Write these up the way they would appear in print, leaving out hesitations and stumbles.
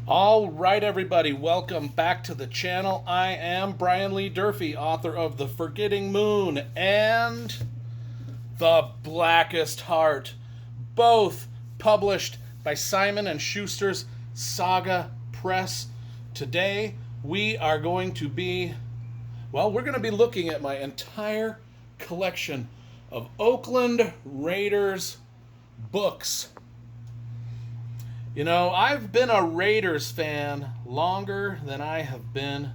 All right, everybody, welcome back to the channel. I am Brian Lee Durfee, author of The Forgetting Moon and The Blackest Heart, both published by Simon & Schuster's Saga Press. Today, we're going to be looking at my entire collection of Oakland Raiders books. You know, I've been a Raiders fan longer than I have been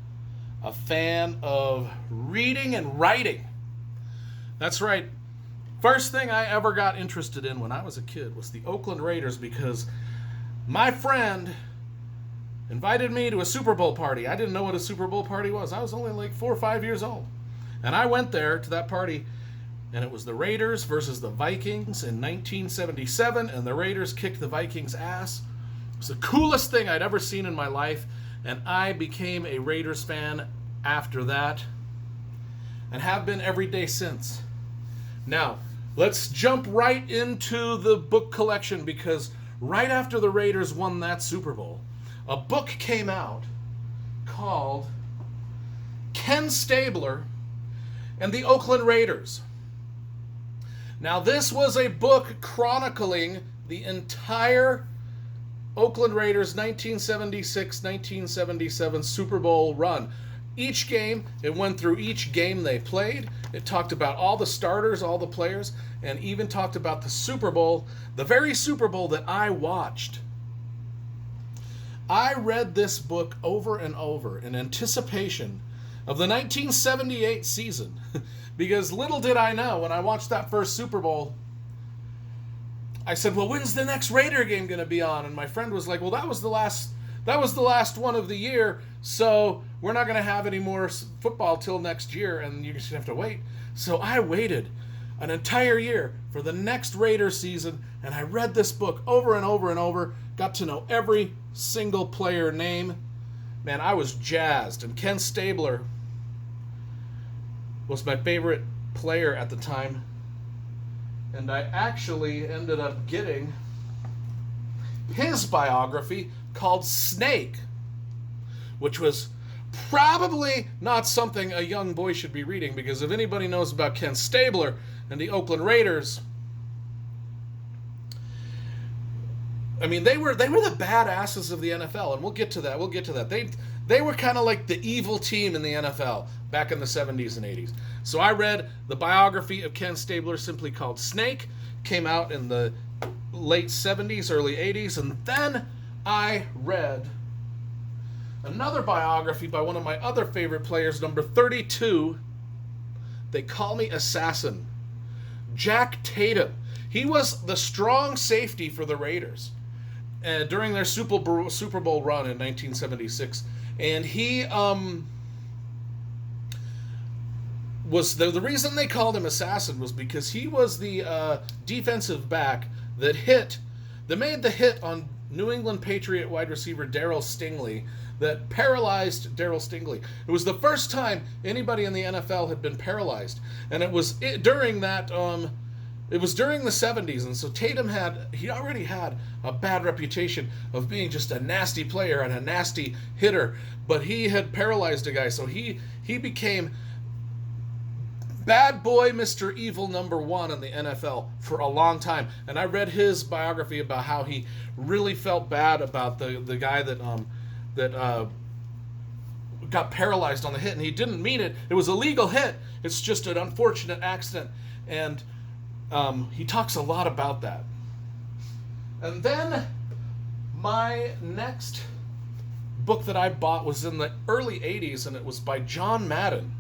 a fan of reading and writing. That's right. First thing I ever got interested in when I was a kid was the Oakland Raiders because my friend invited me to a Super Bowl party. I didn't know what a Super Bowl party was. I was only like 4 or 5 years old. And I went there to that party, and it was the Raiders versus the Vikings in 1977, and the Raiders kicked the Vikings' ass. It was the coolest thing I'd ever seen in my life, and I became a Raiders fan after that, and have been every day since. Now, let's jump right into the book collection, because right after the Raiders won that Super Bowl, a book came out called Ken Stabler and the Oakland Raiders. Now, this was a book chronicling the entire Oakland Raiders 1976-1977 Super Bowl run. Each game, it went through each game they played. It talked about all the starters, all the players, and even talked about the Super Bowl, the very Super Bowl that I watched. I read this book over and over in anticipation of the 1978 season because little did I know when I watched that first Super Bowl, I said, well, when's the next Raider game going to be on? And my friend was like, well, that was the last one of the year, so we're not going to have any more football till next year, and you're just going to have to wait. So I waited an entire year for the next Raider season, and I read this book over and over and over, got to know every single player name. Man, I was jazzed, and Ken Stabler was my favorite player at the time. And I actually ended up getting his biography called Snake, which was probably not something a young boy should be reading, because if anybody knows about Ken Stabler and the Oakland Raiders, I mean, they were the badasses of the NFL, and we'll get to that. They were kind of like the evil team in the NFL back in the 70s and 80s. So I read the biography of Ken Stabler, simply called Snake, came out in the late 70s, early 80s, and then I read another biography by one of my other favorite players, number 32. They call me Assassin. Jack Tatum. He was the strong safety for the Raiders during their Super Bowl run in 1976. And he was the reason they called him Assassin was because he was the defensive back that made the hit on New England Patriot wide receiver Darryl Stingley that paralyzed Darryl Stingley. It was the first time anybody in the NFL had been paralyzed, and it was during that. It was during the 70s, and so Tatum he already had a bad reputation of being just a nasty player and a nasty hitter, but he had paralyzed a guy, so he became bad boy Mr. Evil #1 in the NFL for a long time. And I read his biography about how he really felt bad about the guy that got paralyzed on the hit, and he didn't mean it. It was a legal hit. It's just an unfortunate accident, and he talks a lot about that. And then my next book that I bought was in the early 80s, and it was by John Madden.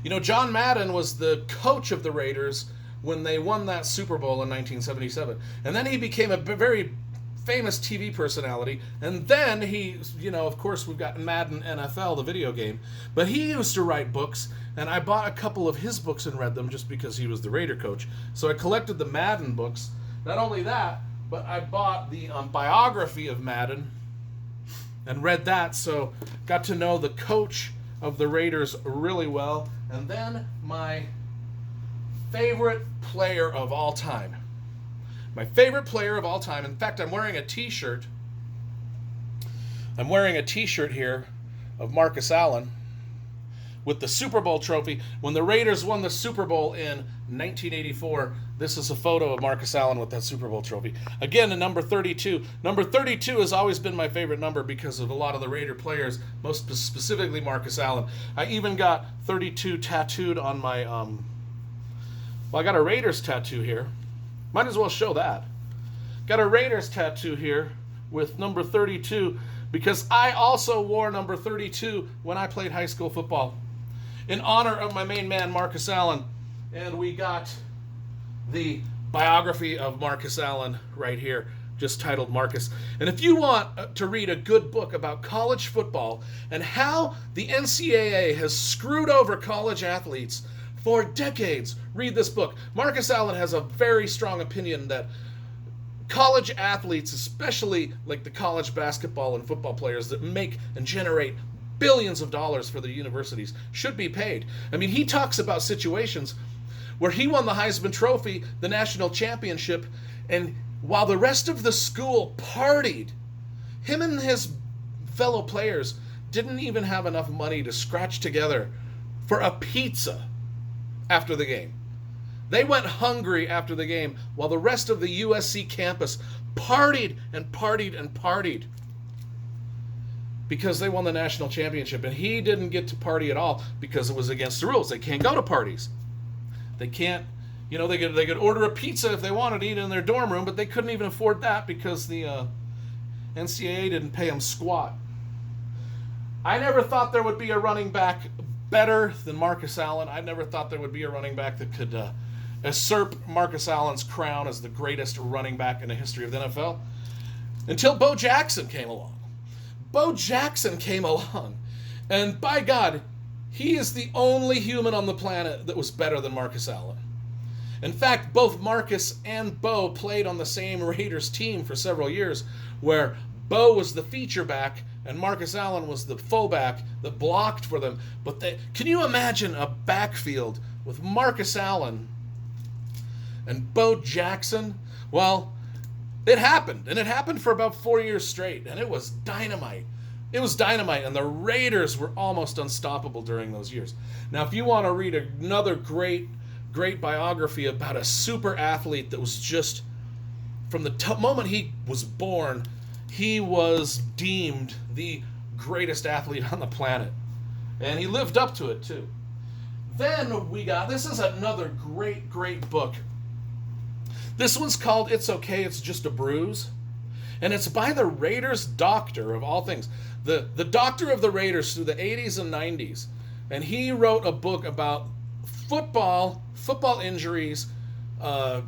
You know, John Madden was the coach of the Raiders when they won that Super Bowl in 1977. And then he became a very famous TV personality. And then of course, we've got Madden NFL, the video game. But he used to write books, and I bought a couple of his books and read them just because he was the Raider coach. So I collected the Madden books. Not only that, but I bought the biography of Madden and read that. So got to know the coach of the Raiders really well. And then my favorite player of all time. My favorite player of all time. In fact, I'm wearing a t-shirt I'm wearing a t-shirt here of Marcus Allen with the Super Bowl trophy. When the Raiders won the Super Bowl in 1984, this is a photo of Marcus Allen with that Super Bowl trophy. Again, a number 32. Number 32 has always been my favorite number because of a lot of the Raider players, most specifically Marcus Allen. I even got 32 tattooed on my, well, I got a Raiders tattoo here. Might as well show that. Got a Raiders tattoo here with number 32 because I also wore number 32 when I played high school football in honor of my main man, Marcus Allen. And we got the biography of Marcus Allen right here, just titled Marcus. And if you want to read a good book about college football and how the NCAA has screwed over college athletes for decades, read this book. Marcus Allen has a very strong opinion that college athletes, especially like the college basketball and football players that make and generate billions of dollars for the universities, should be paid. I mean, he talks about situations where he won the Heisman Trophy, the national championship, and while the rest of the school partied, him and his fellow players didn't even have enough money to scratch together for a pizza after the game. They went hungry after the game while the rest of the USC campus partied and partied and partied because they won the national championship. And he didn't get to party at all because it was against the rules. They can't go to parties. They can't, you know, they could order a pizza if they wanted to eat in their dorm room, but they couldn't even afford that because the NCAA didn't pay them squat. I never thought there would be a running back better than Marcus Allen. I never thought there would be a running back that could usurp Marcus Allen's crown as the greatest running back in the history of the NFL until Bo Jackson came along. Bo Jackson came along, and by God, he is the only human on the planet that was better than Marcus Allen. In fact, both Marcus and Bo played on the same Raiders team for several years, where Bo was the feature back and Marcus Allen was the fullback that blocked for them. But can you imagine a backfield with Marcus Allen and Bo Jackson? Well, it happened, and it happened for about 4 years straight, and it was dynamite. It was dynamite, and the Raiders were almost unstoppable during those years. Now, if you want to read another great biography about a super athlete that was just, from the moment he was born, he was deemed the greatest athlete on the planet. And he lived up to it, too. Then this is another great book. This one's called It's Okay, It's Just a Bruise. And it's by the Raiders doctor, of all things. The doctor of the Raiders through the 80s and 90s. And he wrote a book about football injuries,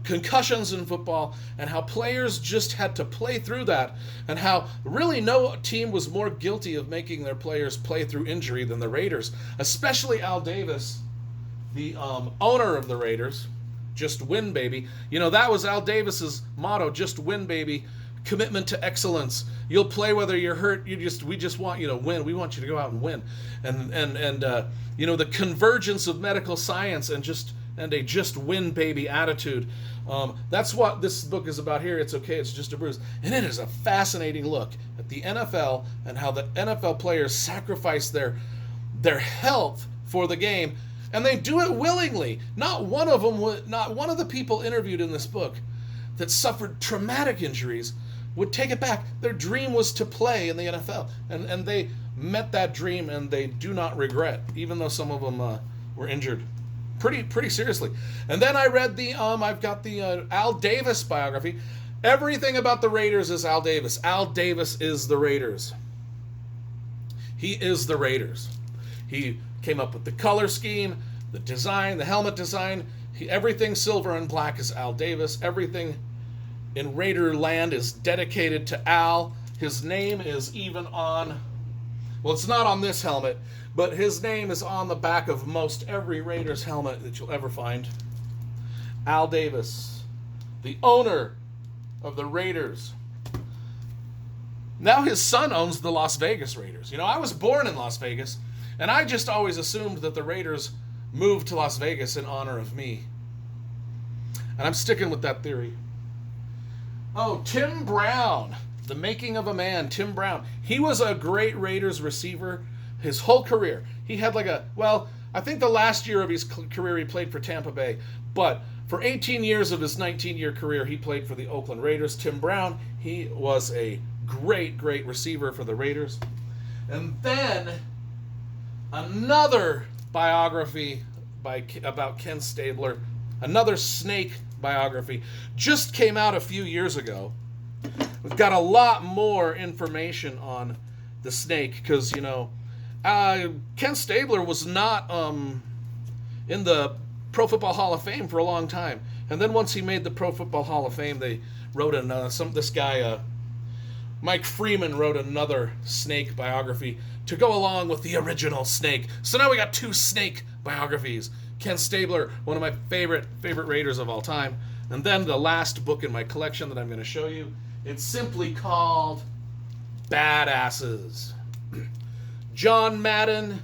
concussions in football, and how players just had to play through that, and how really no team was more guilty of making their players play through injury than the Raiders, especially Al Davis, the owner of the Raiders. Just win, baby. You know, that was Al Davis's motto, just win, baby. Commitment to excellence. You'll play whether you're hurt. We just want you to win. We want you to go out and win. And you know, the convergence of medical science and a just win, baby attitude. That's what this book is about here. It's okay, it's just a bruise. And it is a fascinating look at the NFL and how the NFL players sacrifice their health for the game. And they do it willingly. Not one of the people interviewed in this book that suffered traumatic injuries would take it back. Their dream was to play in the NFL. And they met that dream, and they do not regret, even though some of them were injured pretty seriously. And then I read I've got the Al Davis biography. Everything about the Raiders is Al Davis. Al Davis is the Raiders. He is the Raiders. He came up with the color scheme, the design, the helmet design. Everything silver and black is Al Davis. Everything in Raider land is dedicated to Al. His name is even on, well, it's not on this helmet, but his name is on the back of most every Raiders helmet that you'll ever find. Al Davis, the owner of the Raiders. Now his son owns the Las Vegas Raiders. You know, I was born in Las Vegas, and I just always assumed that the Raiders moved to Las Vegas in honor of me. And I'm sticking with that theory. Oh, Tim Brown. The Making of a Man, Tim Brown. He was a great Raiders receiver his whole career. He had I think the last year of his career he played for Tampa Bay, but for 18 years of his 19-year career, he played for the Oakland Raiders. Tim Brown, he was a great receiver for the Raiders. And then another biography about Ken Stabler, another snake biography, just came out a few years ago. We've got a lot more information on the snake because, Ken Stabler was not in the Pro Football Hall of Fame for a long time. And then once he made the Pro Football Hall of Fame, they wrote Mike Freeman wrote another snake biography to go along with the original snake. So now we got two snake biographies. Ken Stabler, one of my favorite Raiders of all time. And then the last book in my collection that I'm going to show you, it's simply called Badasses. John Madden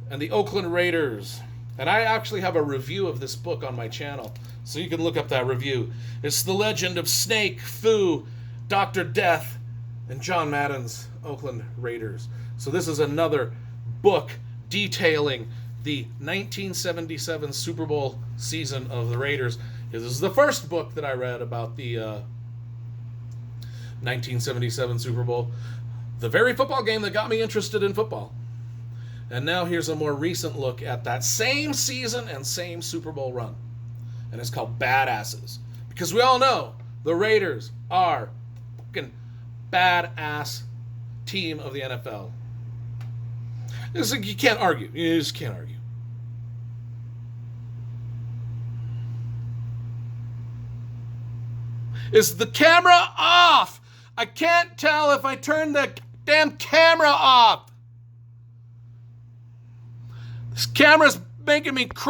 and the Oakland Raiders. And I actually have a review of this book on my channel, so you can look up that review. It's the legend of Snake, Fu, Dr. Death, and John Madden's Oakland Raiders. So this is another book detailing the 1977 Super Bowl season of the Raiders. This is the first book that I read about the 1977 Super Bowl. The very football game that got me interested in football. And now here's a more recent look at that same season and same Super Bowl run. And it's called Badasses. Because we all know the Raiders are fucking badass team of the NFL. You can't argue. You just can't argue. Is the camera off? I can't tell if I turned the damn camera off. This camera's making me crazy.